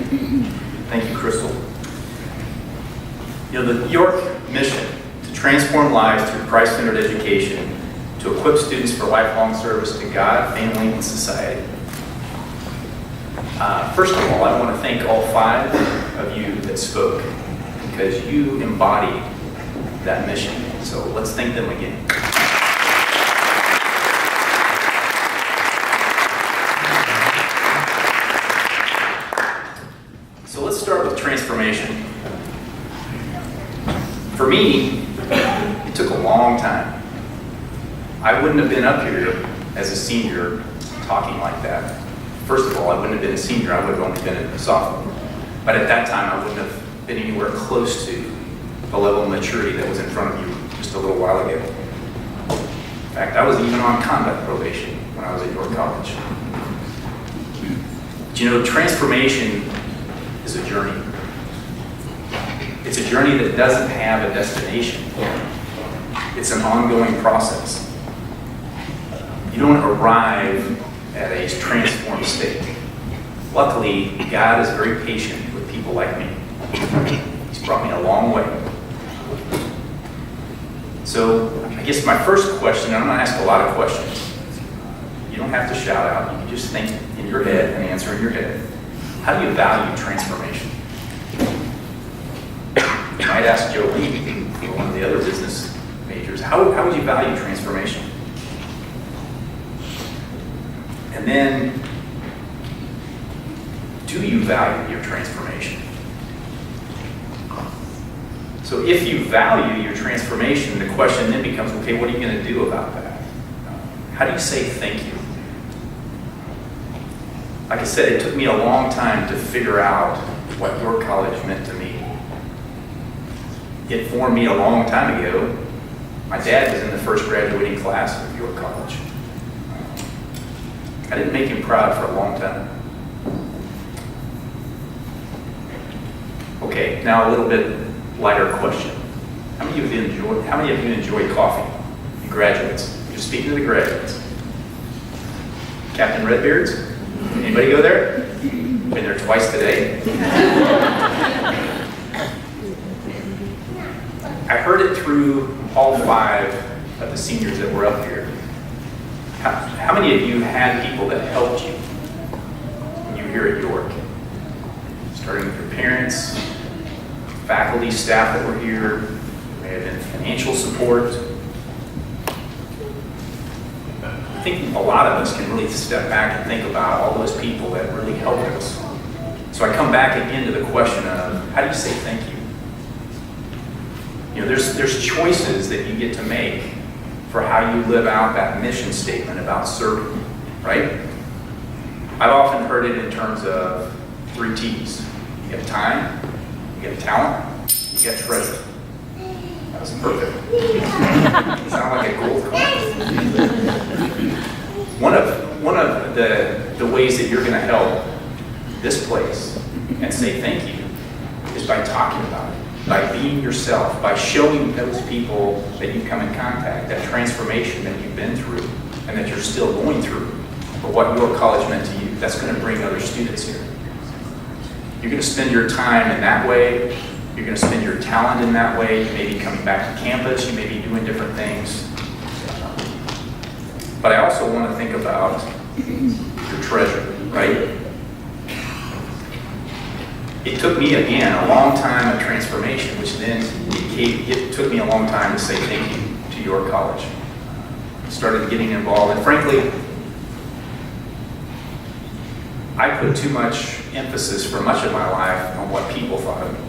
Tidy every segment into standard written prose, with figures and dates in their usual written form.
Thank you, Crystal. The York mission to transform lives through Christ-centered education, to equip students for lifelong service to God, family, and society. First of all, I want to thank all 5 of you that spoke, because you embodied that mission. So let's thank them again. So let's start with transformation. For me, it took a long time. I wouldn't have been up here as a senior talking like that. First of all, I wouldn't have been a senior, I would have only been a sophomore. But at that time, I wouldn't have been anywhere close to the level of maturity that was in front of you just a little while ago. In fact, I was even on conduct probation when I was at York College. But transformation is a journey. It's a journey that doesn't have a destination. It's an ongoing process. You don't arrive at a transformed state. Luckily, God is very patient with people like me. He's brought me a long way. So I guess my first question, and I'm going to ask a lot of questions. You don't have to shout out. You can just think in your head and answer in your head. How do you value transformation? You might ask Joe Lee, or one of the other business majors, how would you value transformation? And then, do you value your transformation? So if you value your transformation, the question then becomes, okay, what are you going to do about that? How do you say thank you? Like I said, it took me a long time to figure out what York College meant to me. It formed me a long time ago. My dad was in the first graduating class of York College. I didn't make him proud for a long time. Okay, now a little bit lighter question. How many of you enjoy coffee? You graduates. You're speaking to the graduates. Captain Redbeards? Anybody go there? Been there twice today. I heard it through all 5 of the seniors that were up here. How many of you had people that helped you when you were here at York? Starting with your parents, faculty, staff that were here, may have been financial support. I think a lot of us can really step back and think about all those people that really helped us. So I come back again to the question of, how do you say thank you? There's choices that you get to make for how you live out that mission statement about serving, right? I've often heard it in terms of 3 T's. You have time, you have talent, you got treasure. That was perfect. You sound like a gold coin. One of the ways that you're going to help this place and say thank you is by talking about it, by being yourself, by showing those people that you come in contact, that transformation that you've been through and that you're still going through, or what your college meant to you. That's going to bring other students here. You're going to spend your time in that way. You're going to spend your talent in that way. You may be coming back to campus. You may be doing different things. But I also want to think about your treasure, right? It took me, again, a long time of transformation, which then it took me a long time to say thank you to York College. Started getting involved, and frankly, I put too much emphasis for much of my life on what people thought of me.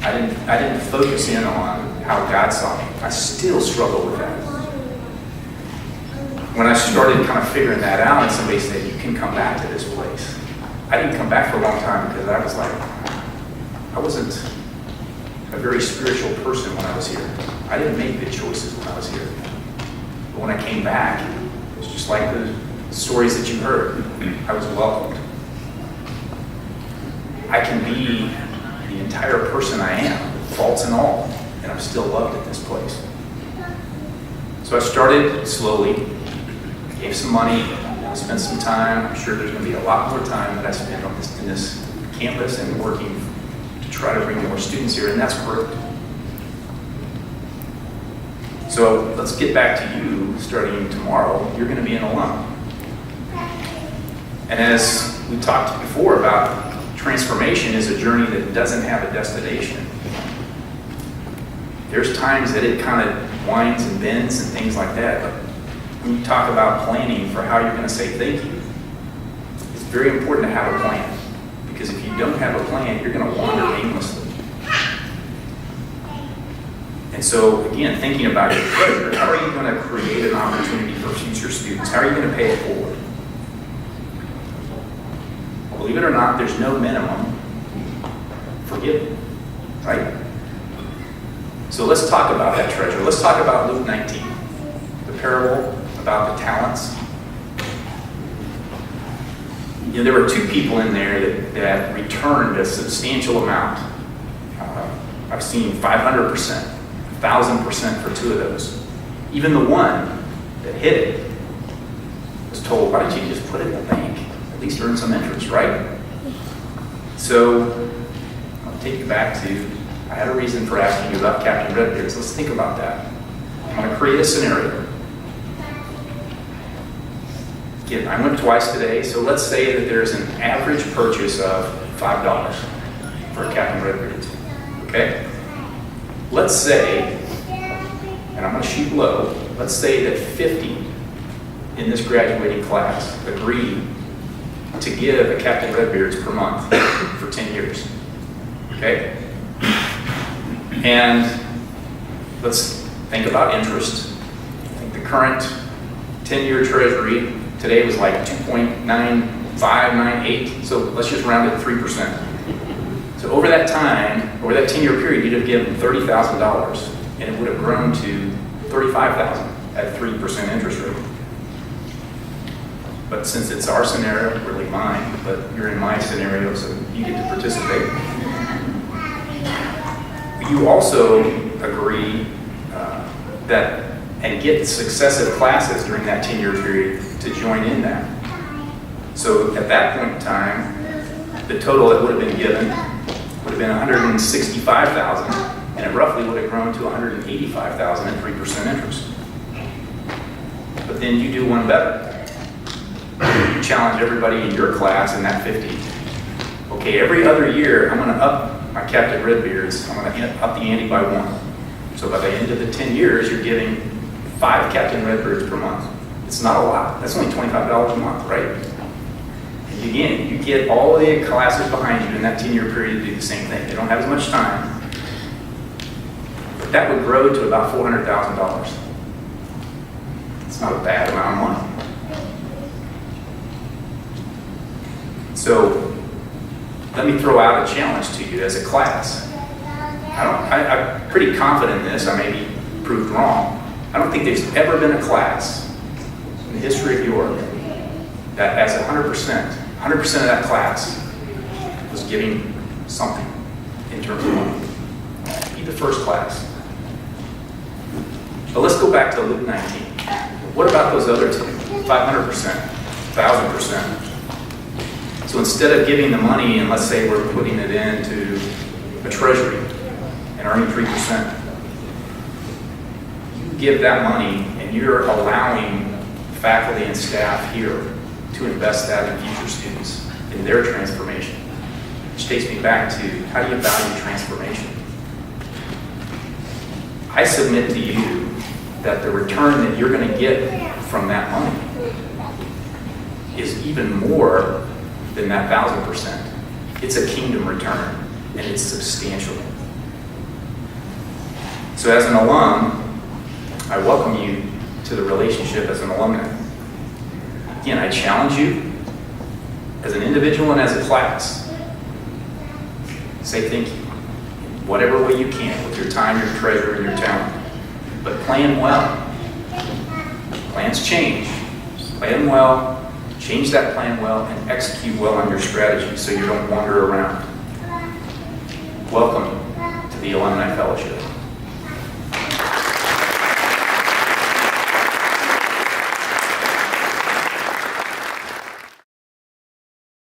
I didn't focus in on how God saw me. I still struggle with that. When I started kind of figuring that out, and somebody said, you can come back to this place. I didn't come back for a long time because I was like, I wasn't a very spiritual person when I was here. I didn't make good choices when I was here. But when I came back, it was just like the stories that you heard. I was welcomed. I can be the entire person I am, faults and all, and I'm still loved at this place. So I started slowly, gave some money, to spend some time. I'm sure there's going to be a lot more time that I spend on in this campus and working to try to bring more students here, and that's great. So let's get back to you. Starting tomorrow, you're going to be an alum. And as we talked before about transformation is a journey that doesn't have a destination. There's times that it kind of winds and bends and things like that, but when you talk about planning for how you're going to say thank you, it's very important to have a plan, because if you don't have a plan, you're going to wander aimlessly. And so, again, thinking about your treasure, how are you going to create an opportunity for future students? How are you going to pay it forward? Believe it or not, there's no minimum for giving, right? So let's talk about that treasure. Let's talk about Luke 19, the parable about the talents. You know, there were two people in there that returned a substantial amount. I've seen 500%, 1,000% for two of those. Even the one that hit it was told, why don't you just put it in the bank? At least earn some interest, right? So I'll take you back to, I had a reason for asking you about Captain Redbeard, so let's think about that. I'm going to create a scenario. Again, I went twice today, so let's say that there's an average purchase of $5 for a Captain Redbeard. Okay? Let's say, and I'm going to shoot low, let's say that 50 in this graduating class agree to give a Captain Redbeards per month for 10 years. Okay? And let's think about interest. I think the current 10-year treasury today was like 2.9598, so let's just round it to 3%. So over that time, over that 10-year period, you'd have given $30,000, and it would have grown to $35,000 at 3% interest rate. But since it's our scenario, really mine, but you're in my scenario, so you get to participate. You also agree that and get successive classes during that 10-year period to join in that. So at that point in time, the total that would have been given would have been $165,000, and it roughly would have grown to $185,000 at 3% interest. But then you do one better. You challenge everybody in your class in that 50. Okay, every other year, I'm going to up my Captain Redbeards. I'm going to up the ante by 1. So by the end of the 10 years, you're giving 5 Captain Redbeards per month. It's not a lot. That's only $25 a month, right? And again, you get all the classes behind you in that 10-year period to do the same thing. They don't have as much time. But that would grow to about $400,000. It's not a bad amount of money. So let me throw out a challenge to you as a class. I'm pretty confident in this. I may be proved wrong. I don't think there's ever been a class in the history of York that as 100% of that class was giving something in terms of money. Be the first class. But let's go back to Luke 19. What about those other two? 500%, 1,000%. So instead of giving the money, and let's say we're putting it into a treasury and earning 3%, you give that money and you're allowing faculty and staff here to invest that in future students, in their transformation. Which takes me back to, how do you value transformation? I submit to you that the return that you're going to get from that money is even more than that 1,000%. It's a kingdom return, and it's substantial. So as an alum, I welcome you to the relationship as an alumni. Again, I challenge you as an individual and as a class. Say thank you in whatever way you can with your time, your treasure, and your talent. But plan well. Plans change. Plan well. Change that plan well and execute well on your strategy so you don't wander around. Welcome to the Alumni Fellowship.